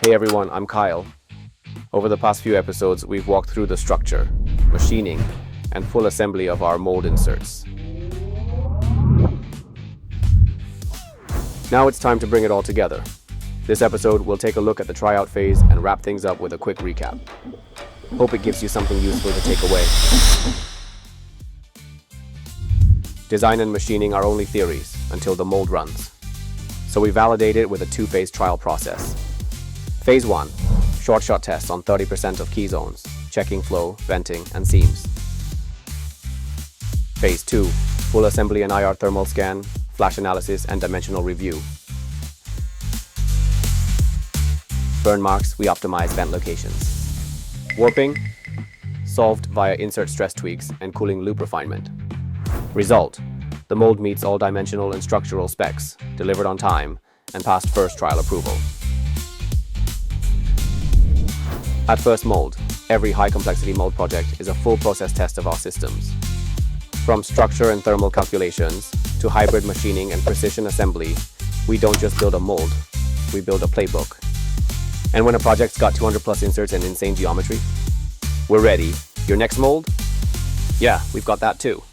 Hey everyone, I'm Kyle. Over the past few episodes, we've walked through the structure, machining, and full assembly of our mold inserts. Now it's time to bring it all together. This episode, we'll take a look at the tryout phase and wrap things up with a quick recap. Hope it gives you something useful to take away. Design and machining are only theories until the mold runs. So we validate it with a two-phase trial process. Phase 1, short shot tests on 30% of key zones, checking flow, venting, and seams. Phase 2, full assembly and IR thermal scan, flash analysis, and dimensional review. Burn marks, we optimize vent locations. Warping, solved via insert stress tweaks and cooling loop refinement. Result, the mold meets all dimensional and structural specs, delivered on time, and passed first trial approval. At first mold, every high-complexity mold project is a full process test of our systems. From structure and thermal calculations to hybrid machining and precision assembly, we don't just build a mold, we build a playbook. And when a project's got 200 plus inserts and insane geometry, we're ready. Your next mold? Yeah, we've got that too.